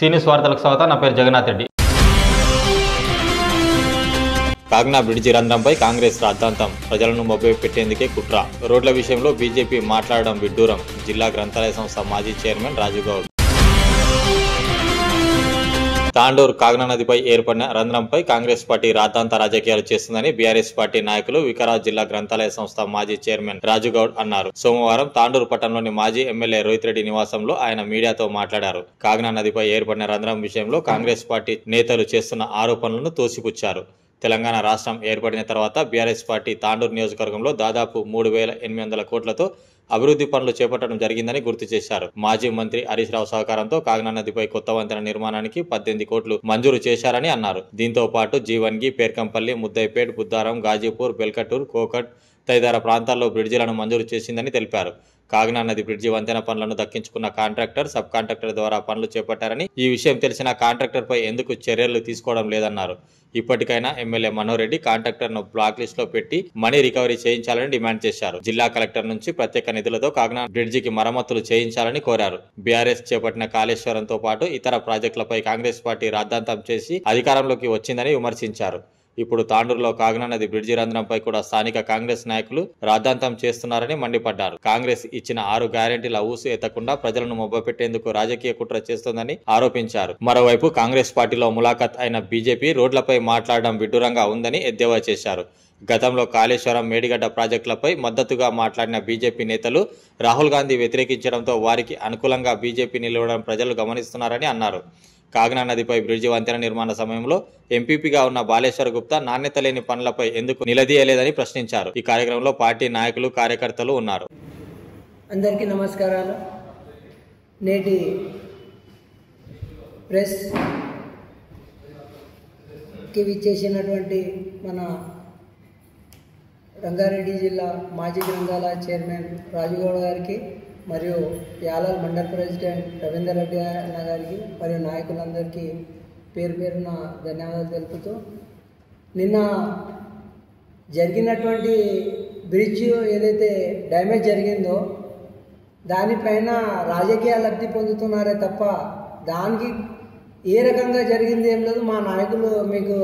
సీనియస్ వార్తలకు స్వాగతం. నా పేరు జగన్నాథ్ రెడ్డి. కాగ్నా బ్రిడ్జి రంధ్రంపై కాంగ్రెస్ రాద్ధాంతం, ప్రజలను మభ్యపెట్టేందుకే కుట్ర. రోడ్ల విషయంలో బీజేపీ మాట్లాడడం విడ్డూరం. జిల్లా గ్రంథాలయ సంస్థ మాజీ చైర్మన్ రాజుగౌడ్. తాండూరు కాగ్నా నదిపై ఏర్పడిన రంధ్రంపై కాంగ్రెస్ పార్టీ రాద్ధాంత రాజకీయాలు చేస్తుందని బీఆర్ఎస్ పార్టీ నాయకులు వికారాబాద్ జిల్లా గ్రంథాలయ సంస్థ మాజీ చైర్మన్ రాజుగౌడ్ అన్నారు. సోమవారం తాండూరు పట్టణంలోని మాజీ ఎమ్మెల్యే రోహిత్ రెడ్డి నివాసంలో ఆయన మీడియాతో మాట్లాడారు. కాగ్నా నదిపై ఏర్పడిన రంధ్రం విషయంలో కాంగ్రెస్ పార్టీ నేతలు చేస్తున్న ఆరోపణలను తోసిపుచ్చారు. తెలంగాణ రాష్ట్రం ఏర్పడిన తర్వాత బీఆర్ఎస్ పార్టీ తాండూరు నియోజకవర్గంలో దాదాపు 3,800 కోట్లతో అభివృద్ధి పనులు చేపట్టడం జరిగిందని గుర్తు చేశారు. మాజీ మంత్రి హరీష్ రావు సహకారంతో కాగ్నా నదిపై కొత్త వంతెన నిర్మాణానికి 18 కోట్లు మంజూరు చేశారని అన్నారు. దీంతో పాటు జీవన్గి, పేర్కంపల్లి, ముద్దైపేట్, బుద్దారం, గాజీపూర్, బెల్కటూర్, కోకట్ తదితర ప్రాంతాల్లో బ్రిడ్జిలను మంజూరు చేసిందని తెలిపారు. కాగ్నా నది బ్రిడ్జి వంతెన పనులను దక్కించుకున్న కాంట్రాక్టర్, సబ్ కాంట్రాక్టర్ ద్వారా పనులు చేపట్టారని, ఈ విషయం తెలిసిన కాంట్రాక్టర్ పై ఎందుకు చర్యలు తీసుకోవడం లేదన్నారు. ఇప్పటికైనా ఎమ్మెల్యే మనోహర్ రెడ్డి కాంట్రాక్టర్ ను బ్లాక్ లిస్ట్ లో పెట్టి మనీ రికవరీ చేయించాలని డిమాండ్ చేశారు. జిల్లా కలెక్టర్ నుంచి ప్రత్యేక నిధులతో కాగ్నా బ్రిడ్జికి మరమ్మతులు చేయించాలని కోరారు. బీఆర్ఎస్ చేపట్టిన కాళేశ్వరంతో పాటు ఇతర ప్రాజెక్టులపై కాంగ్రెస్ పార్టీ రాద్ధాంతం చేసి అధికారంలోకి వచ్చిందని విమర్శించారు. ఇప్పుడు తాండూరులో కాగ్నా నది బ్రిడ్జి రంధ్రంపై కూడా స్థానిక కాంగ్రెస్ నాయకులు రాద్ధాంతం చేస్తున్నారని మండిపడ్డారు. కాంగ్రెస్ ఇచ్చిన 6 గ్యారెంటీల ఊసు ఎత్తకుండా ప్రజలను మొబ్బపెట్టేందుకు రాజకీయ కుట్ర చేస్తోందని ఆరోపించారు. మరోవైపు కాంగ్రెస్ పార్టీలో ములాఖత్ అయిన బీజేపీ రోడ్లపై మాట్లాడడం విడ్డూరంగా ఉందని ఎద్దేవా చేశారు. గతంలో కాళేశ్వరం, మేడిగడ్డ ప్రాజెక్టులపై మద్దతుగా మాట్లాడిన బీజేపీ నేతలు రాహుల్ గాంధీ వ్యతిరేకించడంతో వారికి అనుకూలంగా బీజేపీ నిలవడం ప్రజలు గమనిస్తున్నారని అన్నారు. కాగ్నా నదిపై బ్రిడ్జి వంతెన నిర్మాణ సమయంలో ఎంపీపీగా ఉన్న బాలేశ్వర్ గుప్తా నాణ్యత లేని పనులపై ఎందుకు నిలదీయలేదని ప్రశ్నించారు. ఈ కార్యక్రమంలో పార్టీ నాయకులు, కార్యకర్తలు ఉన్నారు. అందరికీ నమస్కారాలు. నేటి ప్రెస్ కి విచ్చేసినటువంటి మన రంగారెడ్డి జిల్లా మాజీ గ్రంథాలయ చైర్మన్ రాజుగౌడ్ గారికి, మరియు యాలాల్ మండల్ ప్రెసిడెంట్ రవీందర్ రెడ్డి అన్న గారికి, మరియు నాయకులందరికీ పేరు పేరున ధన్యవాదాలు తెలుపుతూ, నిన్న జరిగినటువంటి బ్రిడ్జ్ ఏదైతే డ్యామేజ్ జరిగిందో దానిపైన రాజకీయ లబ్ధి పొందుతున్నారే తప్ప దానికి ఏ రకంగా జరిగింది ఏం లేదు. మా నాయకులు మీకు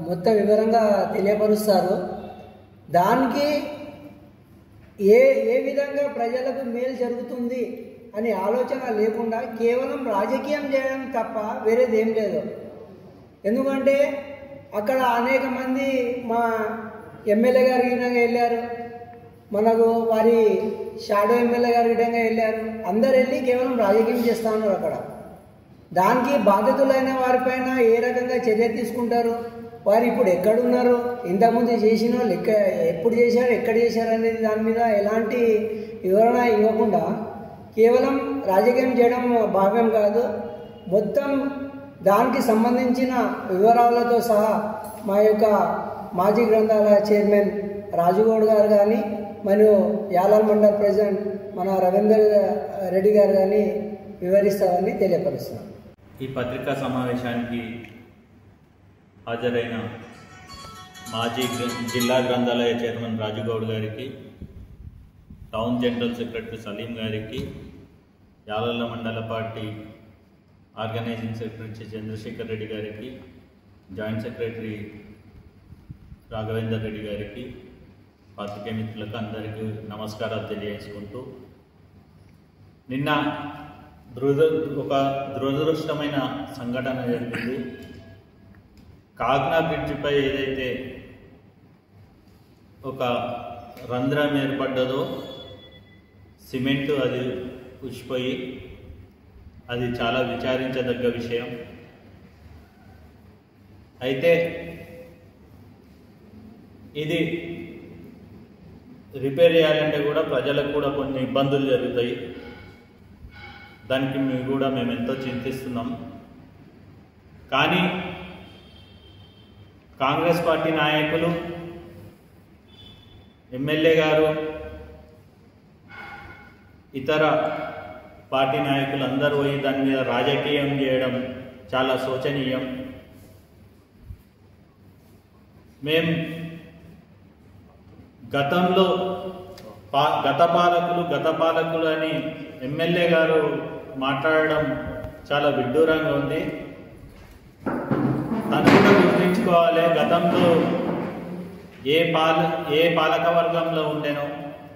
మొత్తం వివరంగా తెలియపరుస్తారు. దానికి ఏ విధంగా ప్రజలకు మేలు జరుగుతుంది అని ఆలోచన లేకుండా కేవలం రాజకీయం చేయడం తప్ప వేరేది ఏం లేదు. ఎందుకంటే అక్కడ అనేక మంది మా ఎమ్మెల్యే గారి విధంగా వెళ్ళారు, మనకు వారి షాడో ఎమ్మెల్యే గారి విధంగా వెళ్ళారు. అందరు వెళ్ళి కేవలం రాజకీయం చేస్తూ ఉన్నారు. అక్కడ దానికి బాధితులైన వారిపైన ఏ రకంగా చర్య తీసుకుంటారు, వారు ఇప్పుడు ఎక్కడున్నారు, ఇంతకుముందు చేసిన వాళ్ళు ఎప్పుడు చేశారు, ఎక్కడ చేశారు అనేది దాని మీద ఎలాంటి వివరణ ఇవ్వకుండా కేవలం రాజకీయం చేయడం భావ్యం కాదు. మొత్తం దానికి సంబంధించిన వివరాలతో సహా మా యొక్క మాజీ గ్రంథాలయ చైర్మన్ రాజుగౌడ్ గారు కానీ, మరియు యాలాల్ మండల్ ప్రెసిడెంట్ మన రవీందర్ రెడ్డి గారు కానీ వివరిస్తారని తెలియపరుస్తున్నాం. ఈ పత్రికా సమావేశానికి హాజరైన మాజీ జిల్లా గ్రంథాలయ చైర్మన్ రాజుగౌడ్ గారికి, టౌన్ జనరల్ సెక్రటరీ సలీం గారికి, యాలల్ల మండల party organizing secretary Chandrashekar Reddy గారికి, జాయింట్ సెక్రటరీ రాఘవేందర్ రెడ్డి గారికి, పాత్రికేయ మిత్రులకు అందరికీ నమస్కారాలు తెలియజేసుకుంటూ, నిన్న ఒక దురదృష్టమైన సంఘటన జరిగింది. కాగ్నా బ్రిడ్జిపై ఏదైతే ఒక రంధ్రం ఏర్పడ్డదో సిమెంటు అది పుచ్చిపోయి, అది చాలా విచారించదగ్గ విషయం. అయితే ఇది రిపేర్ చేయాలంటే కూడా ప్రజలకు కూడా కొన్ని ఇబ్బందులు జరుగుతాయి. దానికి మేము ఎంతో చింతిస్తున్నాం. కానీ కాంగ్రెస్ పార్టీ నాయకులు, ఎమ్మెల్యే గారు, ఇతర పార్టీ నాయకులు అందరూ పోయి దాని మీద రాజకీయం చేయడం చాలా శోచనీయం. మేము గతంలో గత పాలకులు అని ఎమ్మెల్యే గారు మాట్లాడడం చాలా విడ్డూరంగా ఉంది. తను కూడా గుర్తించుకోవాలి, గతంలో ఏ పాలక వర్గంలో ఉండేనో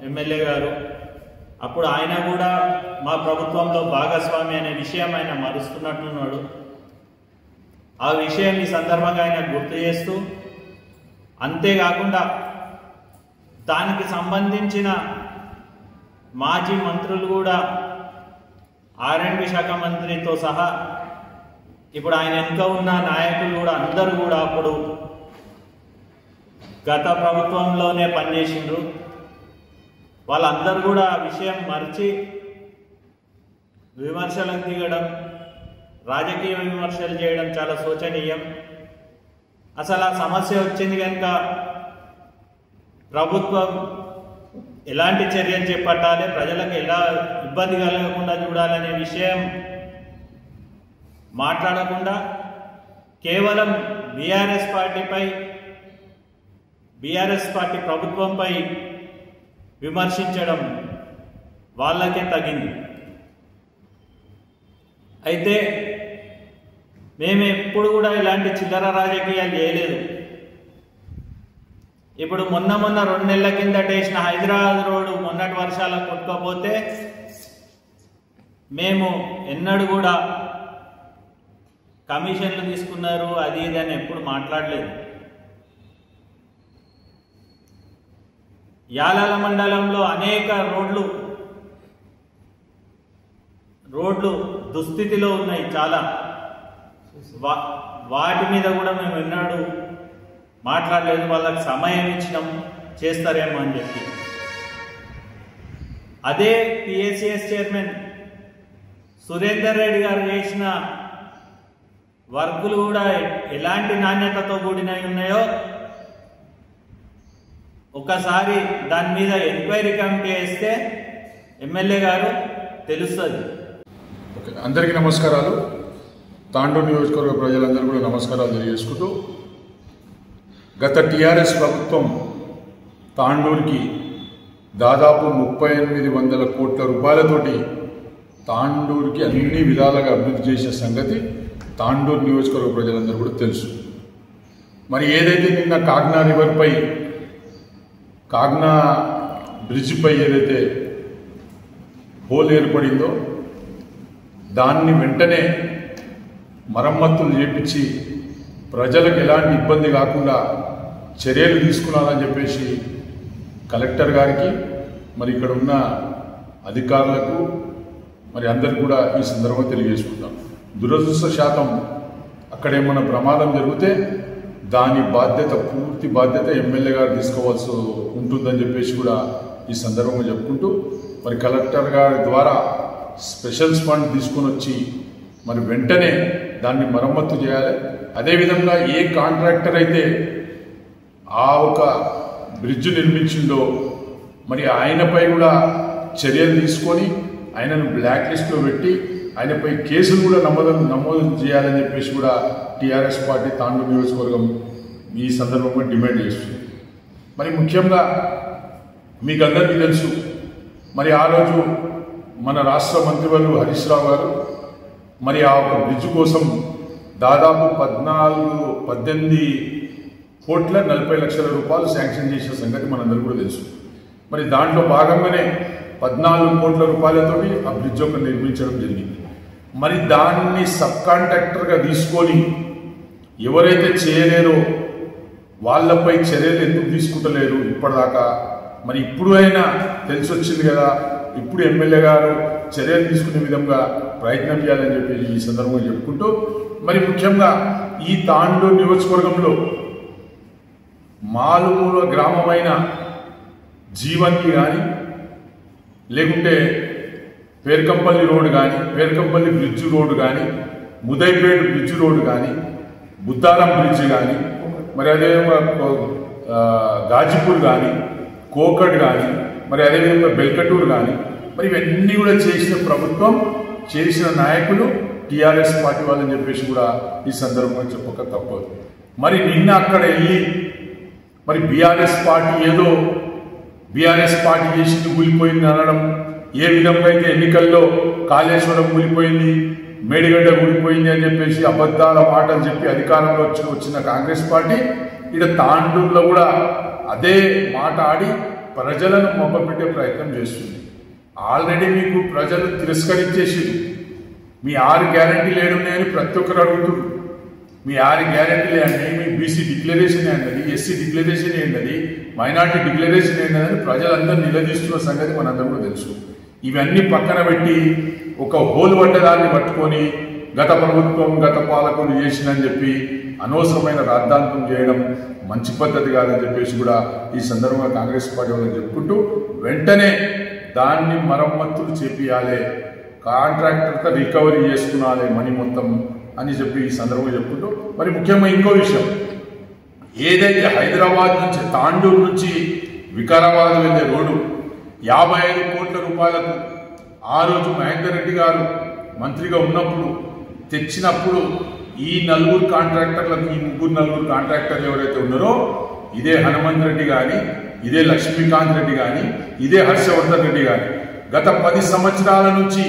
ఎమ్మెల్యే గారు, అప్పుడు ఆయన కూడా మా ప్రభుత్వంలో భాగస్వామి అనే విషయం ఆయన మరుస్తున్నట్టున్నాడు. ఆ విషయం ఈ సందర్భంగా ఆయన గుర్తు చేస్తూ, అంతేకాకుండా దానికి సంబంధించిన మాజీ మంత్రులు కూడా R&B శాఖ మంత్రితో సహా ఇప్పుడు ఆయన వెనుక ఉన్న నాయకులు కూడా అందరూ కూడా అప్పుడు గత ప్రభుత్వంలోనే పనిచేసిండ్రు. వాళ్ళందరూ కూడా ఆ విషయం మర్చి విమర్శలకు దిగడం, రాజకీయ విమర్శలు చేయడం చాలా శోచనీయం. అసలు ఆ సమస్య వచ్చింది కనుక ప్రభుత్వం ఎలాంటి చర్యలు చేపట్టాలి, ప్రజలకు ఎలా ఇబ్బంది కలగకుండా చూడాలనే విషయం మాట్లాడకుండా కేవలం బీఆర్ఎస్ పార్టీ ప్రభుత్వంపై విమర్శించడం వాళ్ళకే తగింది. అయితే మేము ఎప్పుడు కూడా ఇలాంటి చిల్లర రాజకీయాలు చేయలేదు. ఇప్పుడు మొన్న 2 నెలల కిందట వేసిన హైదరాబాద్ రోడ్డు మొన్నటి వర్షాలకు కొట్టుకోపోతే మేము ఎన్నడూ కూడా కమిషన్లు తీసుకున్నారు అది ఇది అని ఎప్పుడు మాట్లాడలేదు. యాలాల మండలంలో అనేక రోడ్లు దుస్థితిలో ఉన్నాయి చాలా. వాటి మీద కూడా మేము ఎన్నడూ మాట్లాడలేదు. వాళ్ళకి సమయం ఇచ్చినాం, చేస్తారేమో అని చెప్పి. అదే PACS చైర్మన్ సురేందర్ రెడ్డి గారు చేసిన వర్కులు కూడా ఎలాంటి నాణ్యతతో కూడినవి ఉన్నాయో ఒకసారి దాని మీద ఎంక్వైరీ కమిటీ వేస్తే ఎమ్మెల్యే గారు తెలుస్తుంది. అందరికీ నమస్కారాలు. తాండూరు నియోజకవర్గ ప్రజలందరూ కూడా నమస్కారాలు తెలియజేసుకుంటూ, గత TRS ప్రభుత్వం తాండూరుకి దాదాపు 3800 కోట్ల రూపాయలతోటి తాండూరుకి అన్ని విధాలుగా అభివృద్ధి చేసే సంగతి తాండూరు నియోజకవర్గ ప్రజలందరూ కూడా తెలుసు. మరి ఏదైతే నిన్న కాగ్నా బ్రిడ్జిపై ఏదైతే హోల్ ఏర్పడిందో దాన్ని వెంటనే మరమ్మతులు చేపించి ప్రజలకు ఎలాంటి ఇబ్బంది కాకుండా చర్యలు తీసుకున్నారని చెప్పేసి కలెక్టర్ గారికి, మరి ఇక్కడ ఉన్న అధికారులకు, మరి అందరికి కూడా ఈ సందర్భంగా తెలియజేసుకుంటాం. దురదృష్టశాతం అక్కడ ఏమన్నా ప్రమాదం జరిగితే దాని పూర్తి బాధ్యత ఎమ్మెల్యే గారు తీసుకోవాల్సి ఉంటుందని చెప్పేసి కూడా ఈ సందర్భంగా చెప్పుకుంటూ, మరి కలెక్టర్ గారి ద్వారా స్పెషల్ ఫండ్ తీసుకొని వచ్చి మరి వెంటనే దాన్ని మరమ్మత్తు చేయాలి. అదేవిధంగా ఏ కాంట్రాక్టర్ అయితే ఆ ఒక బ్రిడ్జ్ నిర్మించిందో మరి ఆయనపై కూడా చర్యలు తీసుకొని ఆయనను బ్లాక్ లిస్ట్లో పెట్టి ఆయనపై కేసులు కూడా నమోదు చేయాలని చెప్పేసి కూడా TRS పార్టీ తాండూరు నియోజకవర్గం ఈ సందర్భంగా డిమాండ్ చేస్తుంది. మరి ముఖ్యంగా మీకు అందరికీ తెలుసు, మరి ఆ రోజు మన రాష్ట్ర మంత్రివర్యులు హరీష్ రావు గారు మరి ఆ ఒక బ్రిడ్జ్ కోసం దాదాపు 18 కోట్ల 40 లక్షల రూపాయలు శాంక్షన్ చేసిన సంగతి మనందరూ కూడా తెలుసు. మరి దాంట్లో భాగంగానే 14 కోట్ల రూపాయలతోటి ఆ బ్రిడ్జ్ ఒక నిర్మించడం జరిగింది. మరి దాన్ని సబ్ కాంట్రాక్టర్గా తీసుకొని ఎవరైతే చేయలేరో వాళ్ళపై చర్యలు ఎందుకు తీసుకుంటలేరు ఇప్పటిదాకా? మరి ఇప్పుడు అయినా తెలిసి వచ్చింది కదా, ఇప్పుడు ఎమ్మెల్యే గారు చర్యలు తీసుకునే విధంగా ప్రయత్నం చేయాలని చెప్పి ఈ సందర్భంగా చెప్పుకుంటూ, మరి ముఖ్యంగా ఈ తాండూరు నియోజకవర్గంలో మాలుమూల గ్రామమైన జీవన్కి కానీ, లేకుంటే పేర్కంపల్లి రోడ్డు కానీ, పేర్కంపల్లి బ్రిడ్జ్ రోడ్డు కానీ, ముదైపేట బ్రిడ్జ్ రోడ్డు కానీ, బుద్దారం బ్రిడ్జ్ కానీ, మరి అదేవిధంగా గాజీపూర్ కానీ, కోకట్ కానీ, మరి అదేవిధంగా బెల్కటూరు కానీ, మరి ఇవన్నీ కూడా చేసిన ప్రభుత్వం, చేసిన నాయకులు TRS పార్టీ వాళ్ళని చెప్పేసి కూడా ఈ సందర్భంగా చెప్పక తప్పదు. మరి నిన్న అక్కడ వెళ్ళి మరి BRS పార్టీ చేసింది ఊలిపోయింది అనడం, ఏ విధంగా అయితే ఎన్నికల్లో కాళేశ్వరం ఊలిపోయింది, మేడిగడ్డ కూలిపోయింది అని చెప్పేసి అబద్ధాల మాటలు చెప్పి అధికారంలో వచ్చిన కాంగ్రెస్ పార్టీ ఇక్కడ తాండూరులో కూడా అదే మాట ఆడి ప్రజలను మభ్యపెట్టే ప్రయత్నం చేస్తుంది. ఆల్రెడీ మీకు ప్రజలు తిరస్కరించేసి మీ 6 గ్యారెంటీలు ఏడున్నాయని ప్రతి ఒక్కరు అడుగుతున్నారు. మీ 6 గ్యారెంటీలు ఏంటండి, మీ బీసీ డిక్లరేషన్ ఏంటది, ఎస్సీ డిక్లరేషన్ ఏంటది, మైనార్టీ డిక్లరేషన్ ఏంటని ప్రజలందరూ నిలదీస్తున్న సంగతి మనందరూ కూడా తెలుసు. ఇవన్నీ పక్కన పెట్టి ఒక హోల్ పడ్డదాన్ని పట్టుకొని గత ప్రభుత్వం గత పాలకులు చేసిందని చెప్పి అనవసరమైన రాద్ధాంతం చేయడం మంచి పద్ధతి కాదని చెప్పేసి కూడా ఈ సందర్భంగా కాంగ్రెస్ పార్టీ వాళ్ళకి చెప్పుకుంటూ వెంటనే దాన్ని మరమ్మతులు చేపియాలి, కాంట్రాక్టర్తో రికవరీ చేసుకునాలి మనీ మొత్తం అని చెప్పి ఈ సందర్భంగా చెప్పుకుంటూ మరి ముఖ్యంగా ఇంకో విషయం, ఏదైతే హైదరాబాద్ నుంచి తాండూరు నుంచి వికారాబాద్ వెళ్ళే రోడ్డు 55 కోట్ల రూపాయలకు ఆ రోజు మహేందర్ రెడ్డి గారు మంత్రిగా ఉన్నప్పుడు తెచ్చినప్పుడు ఈ 4 కాంట్రాక్టర్లకు, ఈ 3 కాంట్రాక్టర్లు ఎవరైతే ఉన్నారో ఇదే హనుమంత్ రెడ్డి కానీ, ఇదే లక్ష్మీకాంత్ రెడ్డి కానీ, ఇదే హర్షవర్ధన్ రెడ్డి కానీ గత 10 సంవత్సరాల నుంచి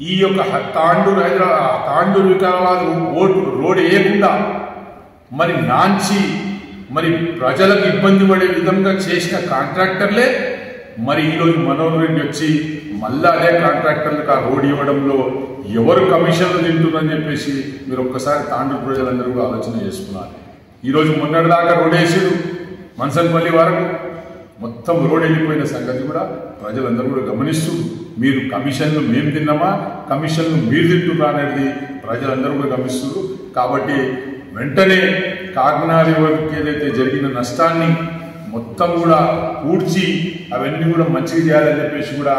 ఈ యొక్క తాండూరు వికారాబాద్ రోడ్ వేయకుండా మరి నాంచి మరి ప్రజలకు ఇబ్బంది పడే విధంగా చేసిన కాంట్రాక్టర్లే మరి ఈరోజు మనోహర్ రెడ్డి వచ్చి మళ్ళా అదే కాంట్రాక్టర్లకు ఆ రోడ్ ఇవ్వడంలో ఎవరు కమిషన్లు తింటున్నారని చెప్పేసి మీరు ఒక్కసారి తాండూరు ప్రజలందరూ కూడా ఆలోచన చేసుకున్నారు. ఈరోజు మొన్నటిదాకా రోడ్ వేసాడు మన్సన్పల్లి వరకు మొత్తం రోడ్ వెళ్ళిపోయిన సంగతి కూడా ప్రజలందరూ కూడా గమనిస్తూ మీరు కమిషన్లు మేము తిన్నామా, కమిషన్లు మీరు తింటున్నా అనేది ప్రజలందరూ కూడా గమనిస్తున్నారు. కాబట్టి వెంటనే కాకినాడ రివర్కి ఏదైతే జరిగిన నష్టాన్ని మొత్తం కూడా పూడ్చి అవన్నీ కూడా మంచిగా చేయాలని చెప్పేసి కూడా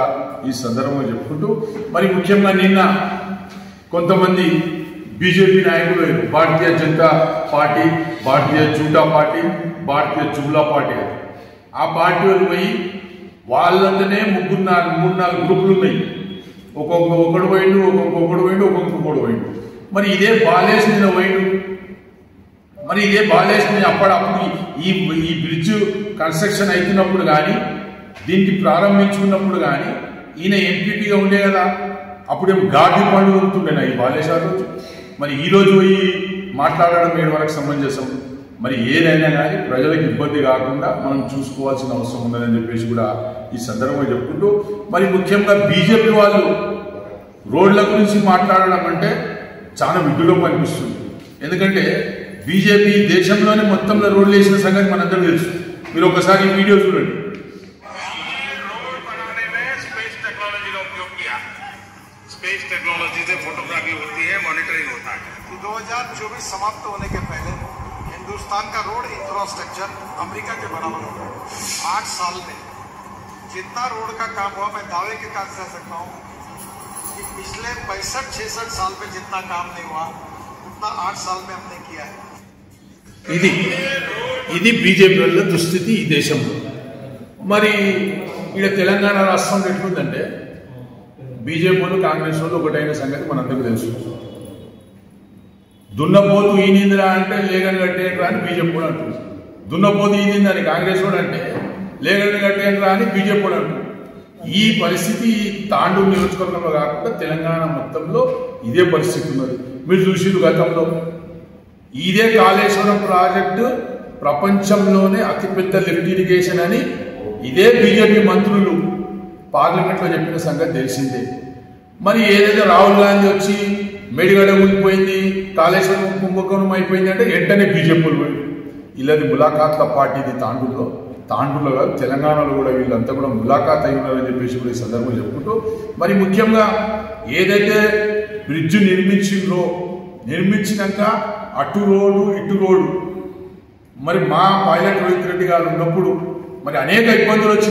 ఈ సందర్భంగా చెప్పుకుంటూ మరి ముఖ్యంగా నిన్న కొంతమంది బీజేపీ నాయకులు భారతీయ జనతా పార్టీ, భారతీయ జూటా పార్టీ, భారతీయ జుమ్లా పార్టీ ఆ పార్టీ వాళ్ళు పోయి వాళ్ళందనే 3-4 గ్రూపులు ఉన్నాయి. ఒకడు పోయిండు, ఒక్కొక్కడు పోయిండు. మరి ఇదే బాలేష్ నిన్న పోయిండు. మరి ఇదే బాలేష్ అప్పుడప్పుడు ఈ బ్రిడ్జ్ కన్స్ట్రక్షన్ అవుతున్నప్పుడు కానీ దీనికి ప్రారంభించుకున్నప్పుడు కానీ ఈయన ఎంపీపీగా ఉండే కదా, అప్పుడేమో గాడి పండుగ ఉంటుండేనా ఈ బాలేశ్వర రోజు. మరి ఈ రోజు పోయి మాట్లాడడం ఏడు వరకు సమంజసం. మరి ఏదైనా కానీ ప్రజలకు ఇబ్బంది కాకుండా మనం చూసుకోవాల్సిన అవసరం ఉందని చెప్పేసి కూడా ఈ సందర్భంగా చెప్పుకుంటూ మరి ముఖ్యంగా బీజేపీ వాళ్ళు రోడ్ల గురించి మాట్లాడడం అంటే చాలా విడ్డూరం అనిపిస్తుంది. ఎందుకంటే బీజేపీ దేశంలోనే మొత్తంలో రోడ్లు వేసిన సంగతి మనందరూ తెలుసు. మీరు ఒకసారి ఈ వీడియో చూడండి. स्पेस टेक्नोलॉजी से फोटोग्राफी होती है, मॉनिटरिंग होता है। 2024 समाप्त होने के पहले हिंदुस्तान का रोड इंफ्रास्ट्रक्चर अमेरिका के बराबर होगा। 8 साल में जितना रोड का काम हुआ, मैं दावे के साथ कह सकता हूँ कि पिछले 65-66 साल में जितना काम नहीं हुआ उतना 8 साल में हमने किया है। ఇది బీజేపీ వాళ్ళ దుస్థితి ఈ దేశంలో. మరి ఇక్కడ తెలంగాణ రాష్ట్రంలో ఎట్లుందంటే బీజేపీ వాళ్ళు కాంగ్రెస్ వాళ్ళు ఒకటైన సంగతి మనందరికీ తెలుసు. దున్నపోతు ఈనిందిరా అంటే లేగని కట్టేయండిరా అని బీజేపీ కూడా అంటుంది. దున్నపోతు ఈనిందని కాంగ్రెస్ కూడా అంటే లేగని కట్టేయండిరా అని బీజేపీ కూడా అంటుంది. ఈ పరిస్థితి తాండూరు నియోజకవర్గంలో కాకుండా తెలంగాణ మొత్తంలో ఇదే పరిస్థితి ఉన్నది. మీరు చూసిరు గతంలో ఇదే కాళేశ్వరం ప్రాజెక్టు ప్రపంచంలోనే అతిపెద్ద లిఫ్ట్ ఇరిగేషన్ అని ఇదే బీజేపీ మంత్రులు పార్లమెంట్లో చెప్పిన సంగతి తెలిసిందే. మరి ఏదైతే రాహుల్ గాంధీ వచ్చి మేడిగడ్డ ఊడిపోయింది, కాళేశ్వరం కుంభకోణం అయిపోయింది అంటే వెంటనే బీజేపీలు పోయి వీళ్ళది ములాఖాత్ల పార్టీ ఇది తాండూరులో కాదు తెలంగాణలో కూడా వీళ్ళంతా కూడా ములాఖాత్ అయి ఉన్నారని చెప్పేసి కూడా ఈ సందర్భంగా చెప్పుకుంటూ మరి ముఖ్యంగా ఏదైతే బ్రిడ్జ్ నిర్మించినాక అటు రోడ్డు ఇటు రోడ్డు మరి మా పైలట్ రోహిత్ రెడ్డి గారు ఉన్నప్పుడు మరి అనేక ఇబ్బందులు వచ్చి